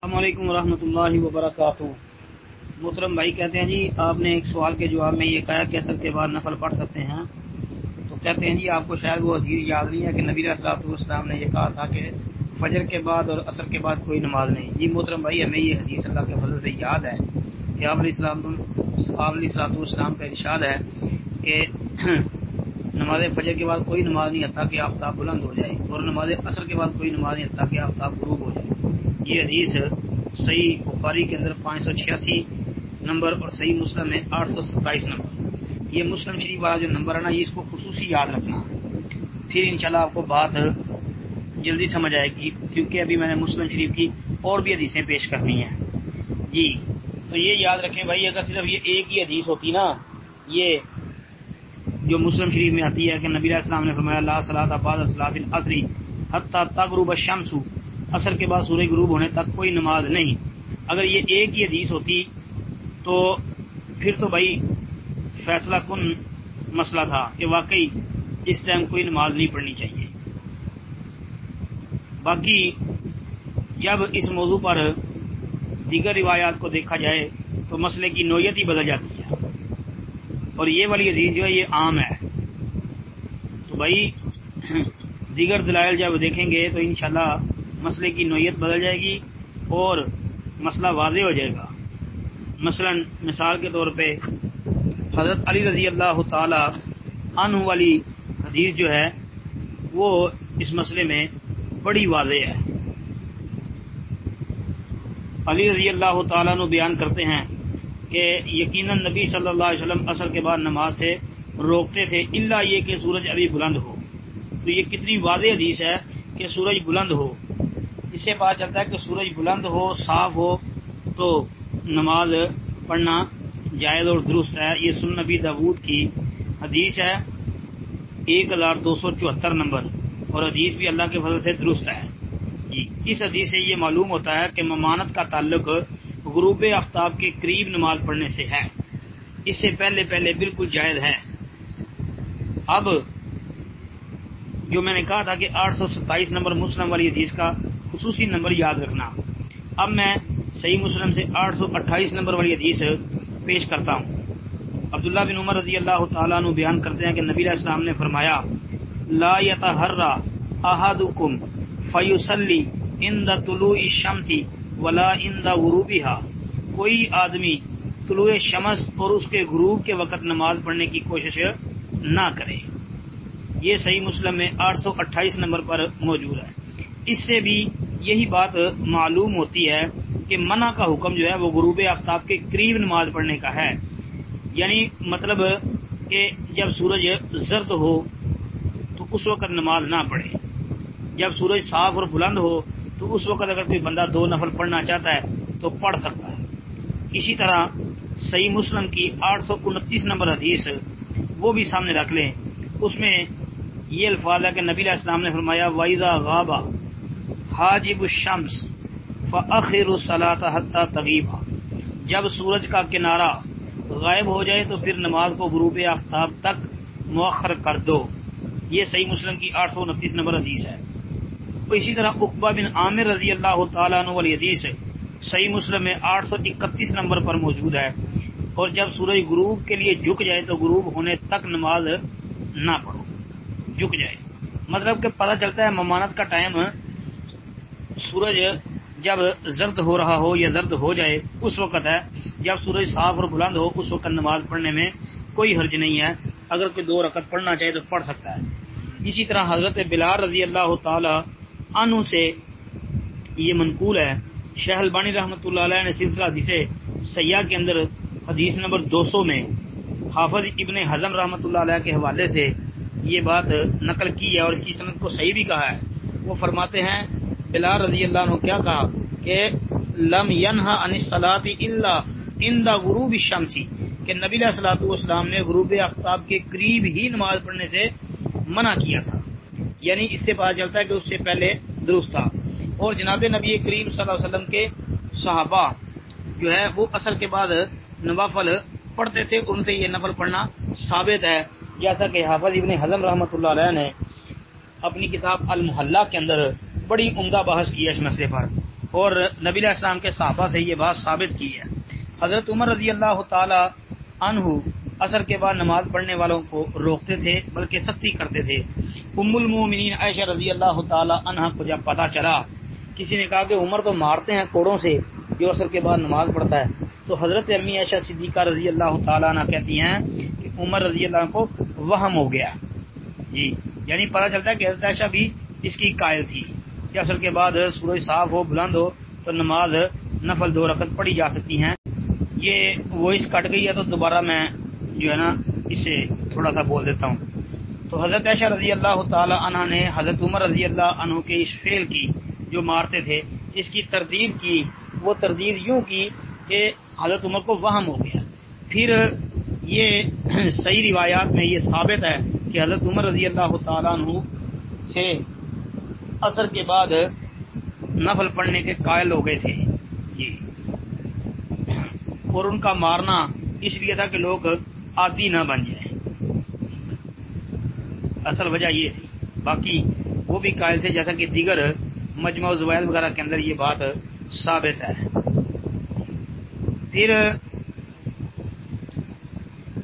السلام علیکم ورحمۃ اللہ وبرکاتہ۔ محترم بھائی کہتے ہیں جی آپ نے ایک سوال کے جواب میں یہ کہا کہ عصر کے بعد نفل پڑھ سکتے ہیں، تو کہتے ہیں جی آپ کو شاید وہ حدیث یاد نہیں ہے کہ نبی علیہ الصلوۃ والسلام نے یہ کہا تھا کہ فجر کے بعد اور عصر کے بعد کوئی نماز نہیں۔ جی محترم بھائی ہمیں یہ حدیث اللہ کے فضل سے یاد ہے کہ آپ علیہ الصلوۃ والسلام کا ارشاد ہے کہ نماز فجر کے بعد کوئی نماز نہیں حتیٰ کہ آفتاب بلند ہو جائے، اور نماز عصر کے بعد کوئی نماز نہیں حتیٰ کہ آفتاب غروب ہو جائے۔ یہ حدیث صحیح بخاری کے اندر 586 نمبر اور صحیح مسلم میں 827 نمبر۔ یہ مسلم شریف والا جو نمبر ہے نا، یہ اس کو خصوصی یاد رکھنا، پھر انشاءاللہ آپ کو بات جلدی سمجھ آئے گی، کیونکہ ابھی میں نے مسلم شریف کی اور بھی حدیثیں پیش کرنی ہیں جی۔ تو یہ یاد رکھیں بھائی، اگر صرف یہ ایک ہی حدیث ہوتی نا، یہ جو مسلم شریف میں آتی ہے کہ نبی علیہ السلام نے فرمایا لا صلاۃ بعد صلاۃ العصر حتی تغرب الشمس، عصر کے بعد سورج غروب ہونے تک کوئی نماز نہیں، اگر یہ ایک ہی حدیث ہوتی تو پھر تو بھائی فیصلہ کن مسئلہ تھا کہ واقعی اس ٹائم کوئی نماز نہیں پڑھنی چاہیے۔ باقی جب اس موضوع پر دیگر روایات کو دیکھا جائے تو مسئلے کی نوعیت ہی بدل جاتی ہے، اور یہ والی حدیث جو ہے یہ عام ہے۔ تو بھائی دیگر دلائل جب دیکھیں گے تو انشاءاللہ مسئلے کی نوعیت بدل جائے گی اور مسئلہ واضح ہو جائے گا۔ مثلا مثال کے طور پہ حضرت علی رضی اللہ تعالی عنہ والی حدیث جو ہے وہ اس مسئلے میں بڑی واضح ہے۔ علی رضی اللہ تعالیٰ عنہ بیان کرتے ہیں کہ یقیناً نبی صلی اللہ علیہ وسلم عصر کے بعد نماز سے روکتے تھے الا یہ کہ سورج ابھی بلند ہو۔ تو یہ کتنی واضح حدیث ہے کہ سورج بلند ہو، اس سے پتہ چلتا ہے کہ سورج بلند ہو، صاف ہو تو نماز پڑھنا جائز اور درست ہے۔ یہ سنن نبی داؤد کی حدیث ہے 1274 نمبر، اور حدیث بھی اللہ کے فضل سے درست ہے جی۔ اس حدیث سے یہ معلوم ہوتا ہے کہ ممانت کا تعلق غروب آفتاب کے قریب نماز پڑھنے سے ہے، اس سے پہلے بالکل جائز ہے۔ اب جو میں نے کہا تھا کہ 827 نمبر مسلم والی حدیث کا خصوصی نمبر یاد رکھنا، اب میں صحیح مسلم سے 828 نمبر والی حدیث پیش کرتا ہوں۔ عبداللہ بن عمر رضی اللہ تعالیٰ عنہ بیان کرتے ہیں کہ نبی علیہ السلام نے فرمایا لا یتحرى احدکم فیصلی عند طلوع الشمس ولا عند غروبها، کوئی آدمی طلوع شمس اور اس کے غروب کے وقت نماز پڑھنے کی کوشش نہ کرے۔ یہ صحیح مسلم میں 828 نمبر پر موجود ہے۔ اس سے بھی یہی بات معلوم ہوتی ہے کہ منع کا حکم جو ہے وہ غروب آفتاب کے قریب نماز پڑھنے کا ہے، یعنی مطلب کہ جب سورج زرد ہو تو اس وقت نماز نہ پڑھے، جب سورج صاف اور بلند ہو تو اس وقت اگر کوئی بندہ 2 نفل پڑھنا چاہتا ہے تو پڑھ سکتا ہے۔ اسی طرح صحیح مسلم کی 829 نمبر حدیث وہ بھی سامنے رکھ لیں، اس میں یہ الفاظ ہے کہ نبی علیہ السلام نے فرمایا وَإِذَا غَابَ حَاجِبُ الشَّمْسِ فَأَخِّرُوا الصَّلَاةَ حَتَّى تَغِيبَ، جب سورج کا کنارہ غائب ہو جائے تو پھر نماز کو غروب آفتاب تک مؤخر کر دو۔ یہ صحیح مسلم کی 829 نمبر حدیث ہے۔ اسی طرح عقبہ بن عامر رضی اللہ تعالیٰ عنہ والی حدیث صحیح مسلم میں 831 نمبر پر موجود ہے، اور جب سورج غروب کے لیے جھک جائے تو غروب ہونے تک نماز نہ پڑھو، جھک جائے مطلب کہ پتہ چلتا ہے ممانت کا ٹائم سورج جب زرد ہو رہا ہو یا زرد ہو جائے اس وقت ہے، جب سورج صاف اور بلند ہو اس وقت نماز پڑھنے میں کوئی حرج نہیں ہے، اگر کوئی 2 رکعت پڑھنا چاہے تو پڑھ سکتا ہے۔ اسی طرح حضرت بلال رضی اللہ تعالی عنہ سے یہ منقول ہے، شیخ البانی رحمۃ اللہ علیہ نے سلسلہ حدیث سیاح کے اندر حدیث نمبر 200 میں حافظ ابن حزم رحمۃ اللہ علیہ کے حوالے سے یہ بات نقل کی ہے اور اس کی سند کو صحیح بھی کہا ہے۔ وہ فرماتے ہیں بلال رضی اللہ عنہ کیا کہا کہ لم ینہا عن الصلاۃ الا عند غروب الشمس، کہ نبی علیہ الصلوۃ والسلام نے غروب آفتاب کے قریب ہی نماز پڑھنے سے منع کیا تھا، یعنی اس سے پتہ چلتا ہے کہ اس سے پہلے درست تھا۔ اور جناب نبی کریم صلی اللہ علیہ وسلم کے صحابہ جو ہے وہ عصر کے بعد نوافل پڑھتے تھے، ان سے یہ نفل پڑھنا ثابت ہے، جیسا کہ حافظ ابن حزم رحمۃ اللہ علیہ نے اپنی کتاب المحلہ کے اندر بڑی عمدہ بحث کی ہے اس مسئلے پر۔ اور نبی علیہ السلام کے صحابہ سے یہ بات ثابت کی ہے۔ حضرت عمر رضی اللہ تعالی عنہ عصر کے بعد نماز پڑھنے والوں کو روکتے تھے، بلکہ سختی کرتے تھے۔ ام المومنین عائشہ رضی اللہ تعالی عنہا کو جب پتہ چلا، کسی نے کہا کہ عمر تو مارتے ہیں کوڑوں سے جو عصر کے بعد نماز پڑھتا ہے، تو حضرت امی عائشہ صدیقہ رضی اللہ تعالی عنہ کہتی ہیں کہ عمر رضی اللہ عنہ کو وہم ہو گیا، جی یعنی پتہ چلتا ہے کہ حضرت عائشہ بھی اس کی قائل تھی کہ عصر کے بعد سورج صاف ہو، بلند ہو، تو نماز نفل 2 رکعت پڑھی جا سکتی ہیں۔ یہ وائس کٹ گئی ہے تو دوبارہ میں جو ہے نا اسے تھوڑا سا بول دیتا ہوں۔ تو حضرت عائشہ رضی اللہ تعالی عنہ نے حضرت عمر رضی اللہ عنہ کے اس فعل کی جو مارتے تھے اس کی تردید کی، وہ تردید یوں کی کہ حضرت عمر کو وہم ہو گیا۔ پھر یہ صحیح روایات میں یہ ثابت ہے کہ حضرت عمر رضی اللہ تعالی عنہ سے عصر کے بعد نفل پڑھنے کے قائل ہو گئے تھے جی، اور ان کا مارنا اس لیے تھا کہ لوگ عادی نہ بن جائیں، اصل وجہ یہ تھی۔ باقی وہ بھی قائل تھے، جیسا کہ دیگر مجمع الزوائد وغیرہ کے اندر یہ بات ثابت ہے۔ پھر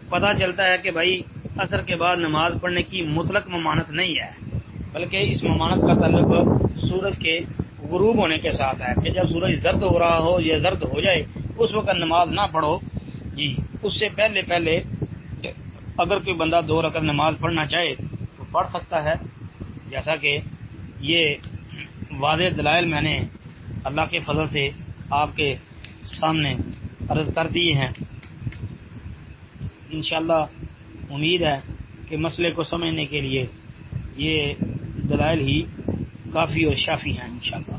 پتہ چلتا ہے کہ بھائی عصر کے بعد نماز پڑھنے کی مطلق ممانعت نہیں ہے، بلکہ اس ممانعت کا تعلق سورج کے غروب ہونے کے ساتھ ہے کہ جب سورج زرد ہو رہا ہو یا زرد ہو جائے اس وقت نماز نہ پڑھو جی، اس سے پہلے اگر کوئی بندہ 2 رکعت نماز پڑھنا چاہے تو پڑھ سکتا ہے، جیسا کہ یہ واضح دلائل میں نے اللہ کے فضل سے آپ کے سامنے عرض کر دیے ہیں۔ انشاءاللہ امید ہے کہ مسئلے کو سمجھنے کے لیے یہ دلائل ہی کافی اور شافی ہیں انشاءاللہ۔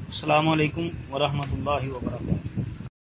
السلام علیکم ورحمۃ اللہ وبرکاتہ۔